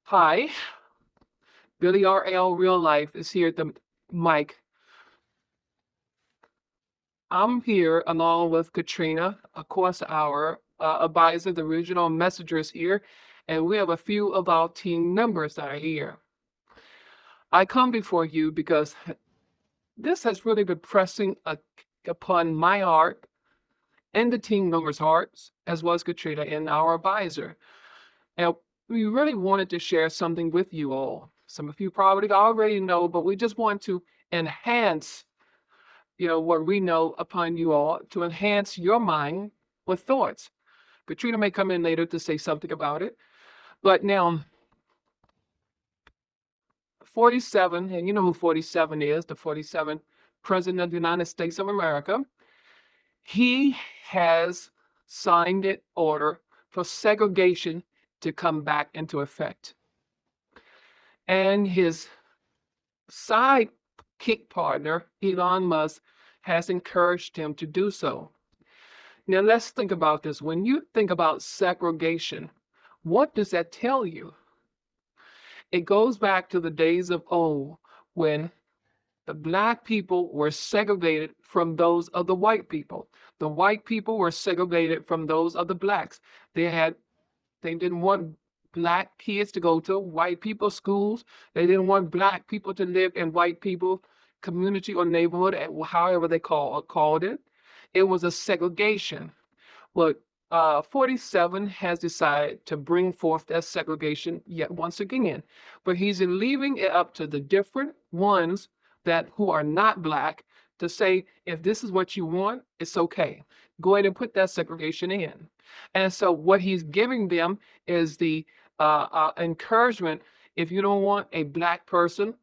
Hi, Billy RL Real Life is here at the mic. I'm here along with Katrina, of course, our advisor, the original messengers here, and we have a few of our team members that are here. I come before you because this has really been pressing upon my heart and the team members' hearts, as well as Katrina and our advisor. And we really wanted to share something with you all. Some of you probably already know, but we just want to enhance what we know upon you all to enhance your mind with thoughts. Katrina may come in later to say something about it. But now, 47, and you know who 47 is, the 47th President of the United States of America, he has signed an order for segregation to come back into effect. And his sidekick partner, Elon Musk, has encouraged him to do so. Now, let's think about this. When you think about segregation, what does that tell you? It goes back to the days of old when the black people were segregated from those of the white people. The white people were segregated from those of the blacks. They didn't want black kids to go to white people schools. They didn't want black people to live in white people community or neighborhood, however they called it. It was a segregation. Well, 47 has decided to bring forth that segregation yet once again, but he's leaving it up to the different ones that who are not black to say, if this is what you want, it's okay. Go ahead and put that segregation in. And so what he's giving them is the encouragement. If you don't want a black person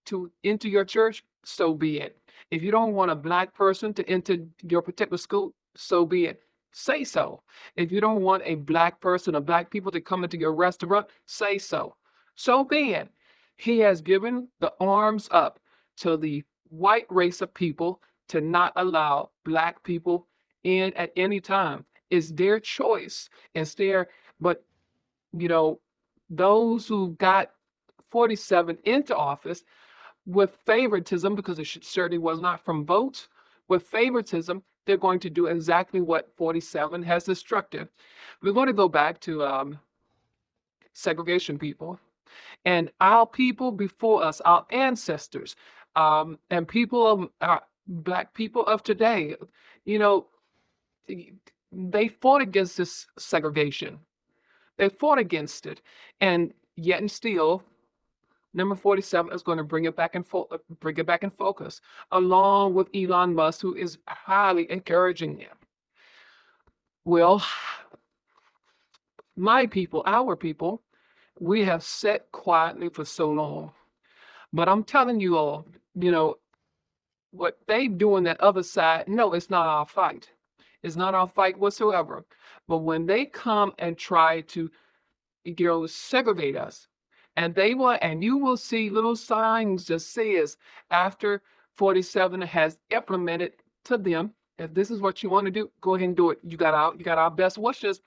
to enter your church, so be it. If you don't want a black person to enter your particular school, so be it. Say so. If you don't want a black person or black people to come into your restaurant, say so. So be it. He has given the arms up to the white race of people to not allow black people in at any time. It's their choice. But you know, those who got 47 into office with favoritism, because it certainly was not from votes, with favoritism, they're going to do exactly what 47 has instructed. We're going to go back to segregation people and our people before us, our ancestors, and people of black people of today. You know, they fought against this segregation. They fought against it, and yet and still, number 47 is going to bring it back in focus, along with Elon Musk, who is highly encouraging them. Well, my people, our people, we have sat quietly for so long. But I'm telling you all, you know, what they do on that other side, no, it's not our fight. It's not our fight whatsoever. But when they come and try to, segregate us, and you will see little signs that says after 47 has implemented to them, if this is what you want to do, go ahead and do it. You got our best wishes.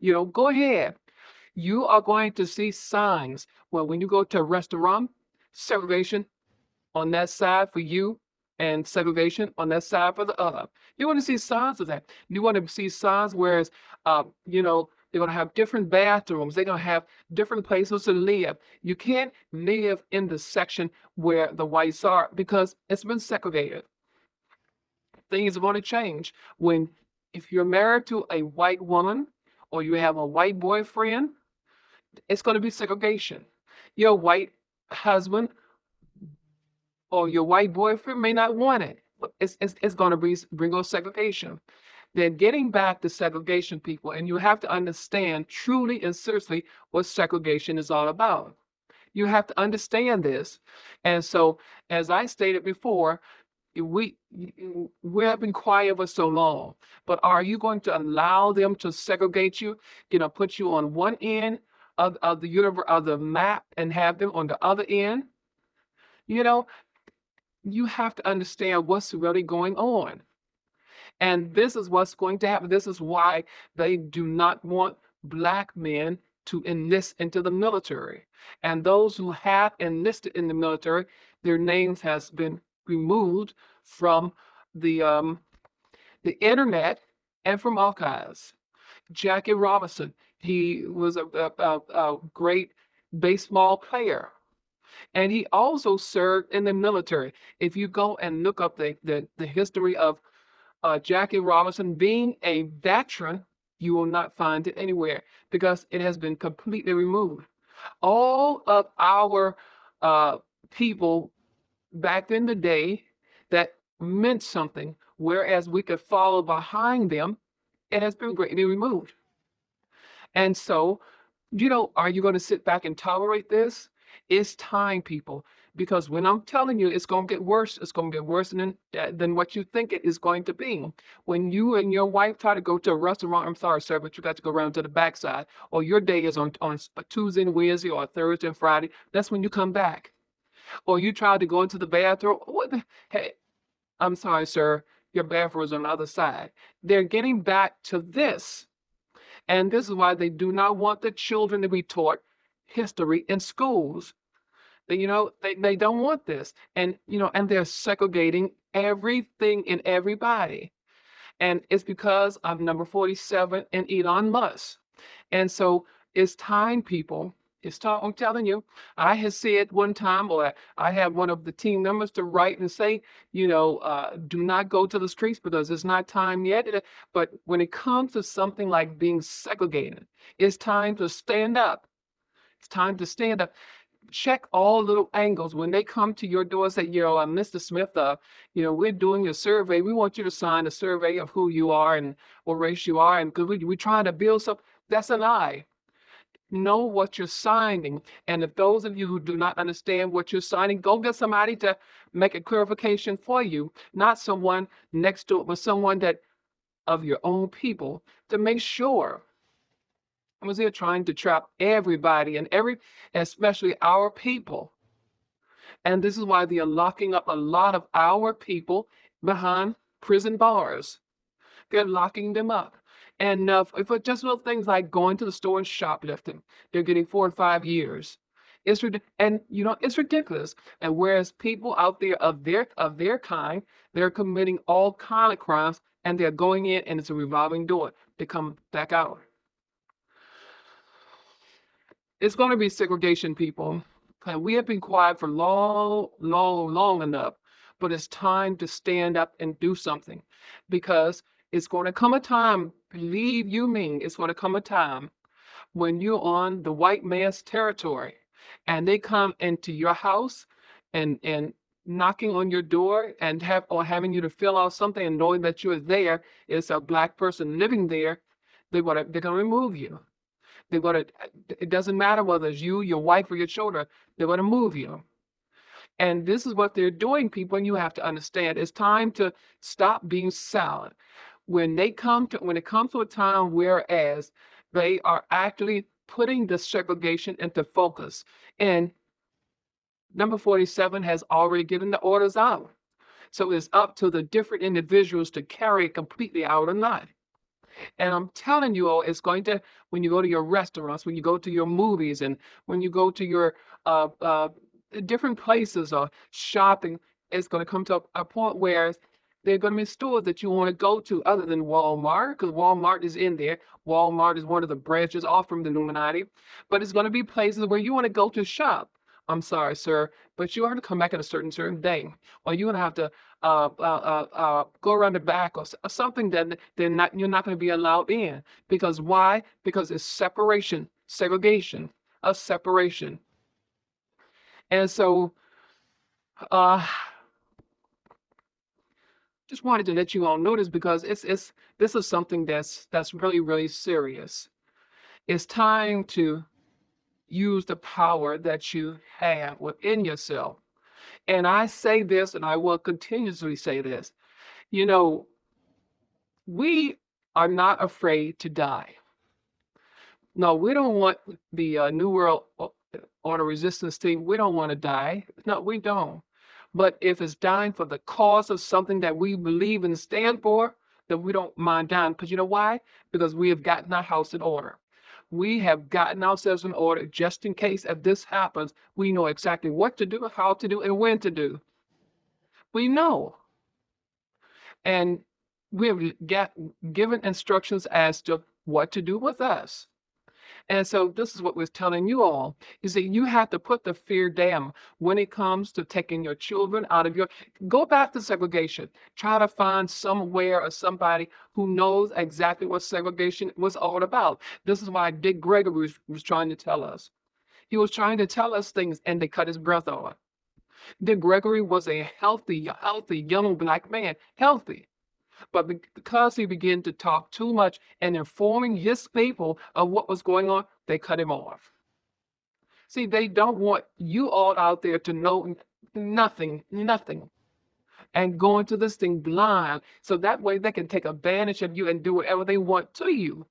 Go ahead. You are going to see signs. Well, when you go to a restaurant, segregation on that side for you and segregation on that side for the other. You want to see signs of that. You want to see signs whereas, they're going to have different bathrooms. They're going to have different places to live. You can't live in the section where the whites are because it's been segregated. Things are going to change when, if you're married to a white woman or you have a white boyfriend, it's going to be segregation. Your white husband or your white boyfriend may not want it. It's going to bring on segregation. Then getting back to segregation, people, and you have to understand truly and seriously what segregation is all about. You have to understand this. And so, as I stated before, we we have been quiet for so long, but are you going to allow them to segregate you? Put you on one end of the universe of the map and have them on the other end? You know, you have to understand what's really going on. And this is what's going to happen. This is why they do not want black men to enlist into the military. And those who have enlisted in the military, their names has been removed from the the internet and from archives. Jackie Robinson, he was a great baseball player. And he also served in the military. If you go and look up the history of Jackie Robinson being a veteran, you will not find it anywhere because it has been completely removed. All of our uh, people back in the day that meant something, whereas we could follow behind them, it has been greatly removed. And so, are you going to sit back and tolerate this? It's time, people, because when I'm telling you it's going to get worse, it's going to get worse than what you think it is going to be. When you and your wife try to go to a restaurant, I'm sorry, sir, but you got to go around to the backside, or your day is on a Tuesday and Wednesday or Thursday and Friday. That's when you come back. Or you try to go into the bathroom. Hey, I'm sorry, sir, your bathroom is on the other side. They're getting back to this. And this is why they do not want the children to be taught history in schools. They don't want this. And they're segregating everything and everybody. And it's because of number 47 and Elon Musk. And so it's time, people. It's time. I'm telling you, I had said one time, or I had one of the team members to write and say, do not go to the streets because it's not time yet. But when it comes to something like being segregated, it's time to stand up. It's time to stand up. Check all little angles when they come to your door and say, Mr. Smith, we're doing a survey. We want you to sign a survey of who you are and what race you are. And because we're trying to build something, that's a lie. Know what you're signing. And if those of you who do not understand what you're signing, go get somebody to make a clarification for you, not someone next to it, but someone that of your own people to make sure. I was here trying to trap everybody and especially our people. And this is why they are locking up a lot of our people behind prison bars. They're locking them up. And for just little things like going to the store and shoplifting, they're getting 4 and 5 years. It's ridiculous. And whereas people out there of their kind, they're committing all kind of crimes, and they're going in, and it's a revolving door. They come back out. It's going to be segregation, people. And we have been quiet for long, long, long enough. But it's time to stand up and do something, because it's going to come a time, believe you me, it's going to come a time when you're on the white man's territory and they come into your house and knocking on your door and having you to fill out something, and knowing that you're there is a black person living there. They're going to remove you. It doesn't matter whether it's you, your wife, or your children, they're going to move you. And this is what they're doing, people, and you have to understand. It's time to stop being silent. When it comes to a time whereas they are actually putting the segregation into focus. And number 47 has already given the orders out. So it's up to the different individuals to carry it completely out or not. And I'm telling you all, it's going to, when you go to your restaurants, when you go to your movies, and when you go to your different places or shopping, it's going to come to a point where there are going to be stores that you want to go to other than Walmart, because Walmart is in there. Walmart is one of the branches off from the Illuminati. But it's going to be places where you want to go to shop. I'm sorry, sir, but you have to come back at a certain day, or you're going to have to go around the back, or something that you're not going to be allowed in. Because why? Because it's separation, segregation, a separation. And so, uh, just wanted to let you all notice, because this is something that's really, really serious. It's time to use the power that you have within yourself. And I say this, and I will continuously say this. We are not afraid to die. No, we don't want the New World Order resistance team. We don't want to die. No, we don't. But if it's dying for the cause of something that we believe and stand for, then we don't mind dying. Because you know why? Because we have gotten our house in order. We have gotten ourselves in order just in case if this happens, we know exactly what to do, how to do, and when to do. We know. And we have given instructions as to what to do with us. And so this is what we're telling you all is that you have to put the fear down when it comes to taking your children out of your go back to segregation. Try to find somewhere or somebody who knows exactly what segregation was all about. This is why Dick Gregory was trying to tell us. He was trying to tell us things and they cut his breath off. Dick Gregory was a healthy young black man, healthy. But because he began to talk too much and informing his people of what was going on, they cut him off. See, they don't want you all out there to know nothing, and go into this thing blind. So that way they can take advantage of you and do whatever they want to you.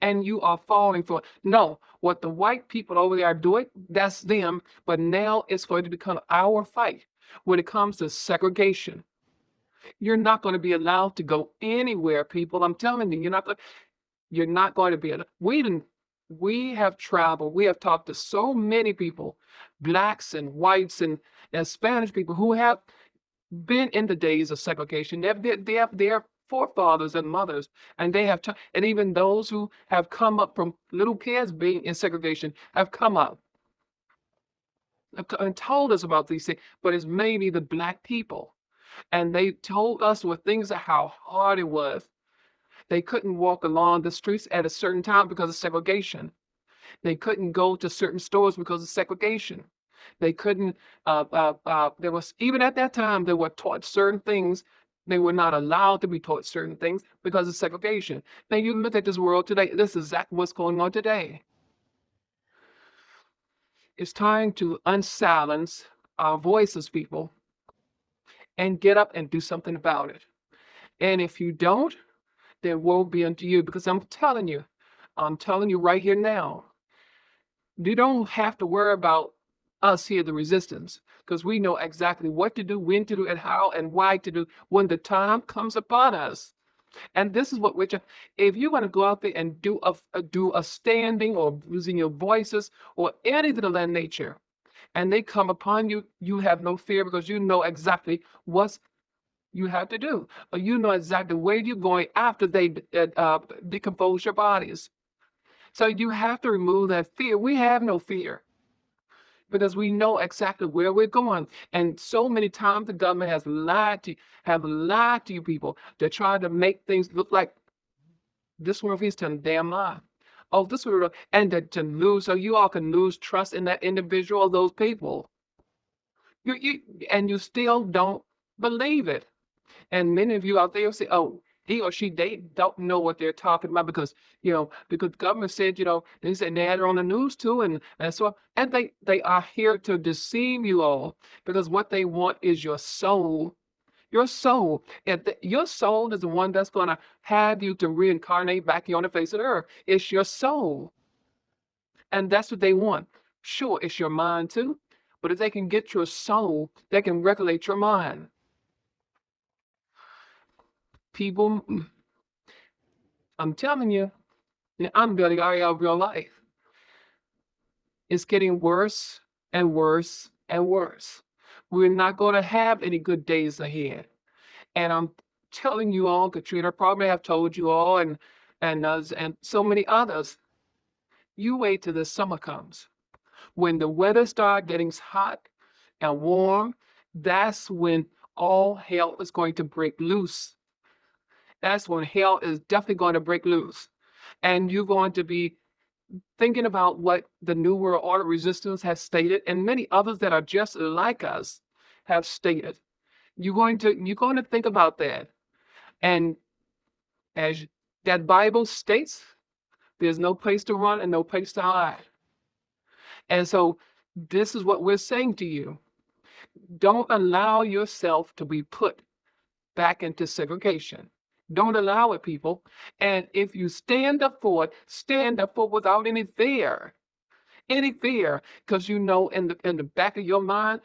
And you are falling for it. No, what the white people over there are doing, that's them. But now it's going to become our fight when it comes to segregation. You're not going to be allowed to go anywhere, people. I'm telling you, you're not going to be able. We have traveled. We have talked to so many people, blacks and whites and Spanish people who have been in the days of segregation. They have their forefathers and mothers, and they have, and even those who have come up from little kids being in segregation have come up and told us about these things. But it's mainly the black people. And they told us with things how hard it was. They couldn't walk along the streets at a certain time because of segregation. They couldn't go to certain stores because of segregation. They couldn't, there was, even at that time, they were taught certain things. They were not allowed to be taught certain things because of segregation. Now you look at this world today, this is exactly what's going on today. It's time to unsilence our voices, people, and get up and do something about it. And if you don't, there will be unto you, because I'm telling you right here now, you don't have to worry about us here, the resistance, because we know exactly what to do, when to do, and how and why to do when the time comes upon us. And this is what we're if you're going to go out there and do a standing or using your voices or anything of that nature, and they come upon you, you have no fear because you know exactly what you have to do. Or you know exactly where you're going after they decompose your bodies. So you have to remove that fear. We have no fear because we know exactly where we're going. And so many times the government has lied to you people to try to make things look like this world is a damn lie. Oh, this world, and to lose, so you all can lose trust in that individual or those people. And you still don't believe it. And many of you out there say, oh, he or she, they don't know what they're talking about because, because the government said, they said they had it on the news too. And so, and they are here to deceive you all because what they want is your soul. Your soul. Your soul is the one that's going to have you to reincarnate back here on the face of the earth. It's your soul. And that's what they want. Sure, it's your mind too. But if they can get your soul, they can regulate your mind. People, I'm telling you, I'm building area of real life. It's getting worse and worse and worse. We're not going to have any good days ahead. And I'm telling you all, Katrina probably have told you all, and us and so many others. You wait till the summer comes. When the weather starts getting hot and warm, that's when all hell is going to break loose. That's when hell is definitely going to break loose. And you're going to be thinking about what the New World Order resistance has stated, and many others that are just like us have stated. You're going to think about that. And as that Bible states, there's no place to run and no place to hide. And so this is what we're saying to you. Don't allow yourself to be put back into segregation. Don't allow it, people. And if you stand up for it without any fear. Any fear, because you know in the back of your mind,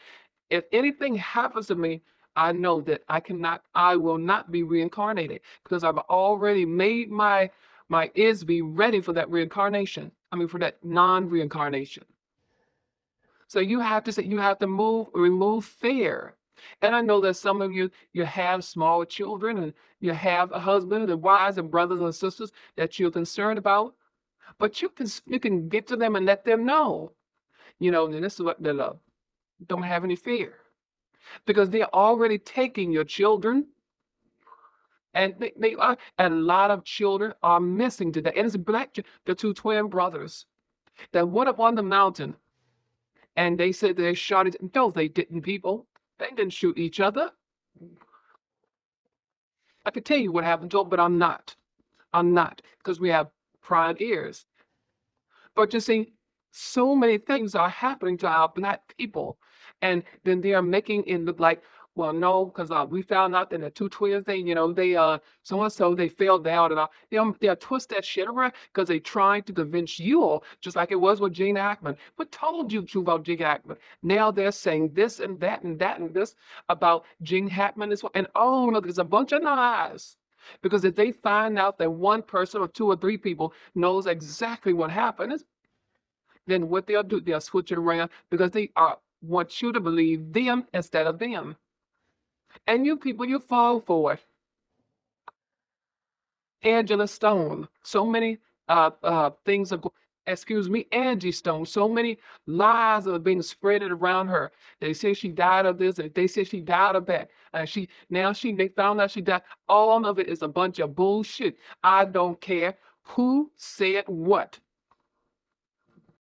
if anything happens to me, I know that I will not be reincarnated because I've already made my ISB ready for that reincarnation. for that non-reincarnation. So you have to say, you have to remove fear. And I know that some of you have small children and you have a husband and wives and brothers and sisters that you're concerned about, but you can get to them and let them know, and this is what they love. Don't have any fear because they're already taking your children, and they are. And a lot of children are missing today. And it's the two twin brothers that went up on the mountain and they said they shot it. No, they didn't, people. They didn't shoot each other. I could tell you what happened to them, but I'm not. I'm not, because we have prior ears. But you see, so many things are happening to our black people, and then they are making it look like, well, no, because we found out that the two twins, they so and so they fell down, and they'll twist that shit around because they trying to convince you all, just like it was with Gene Hackman. What told you true about Gene Hackman? Now they're saying this and that and that and this about Gene Hackman as well, and oh no, there's a bunch of lies. Because if they find out that one person or two or three people knows exactly what happened, then what they'll do, they'll switch it around because they want you to believe them instead of them. And you people, you fall for it. Angela Stone, so many things are, excuse me, Angie Stone, so many lies are being spreaded around her. They say she died of this, and they say she died of that. And they found out she died. All of it is a bunch of bullshit. I don't care who said what.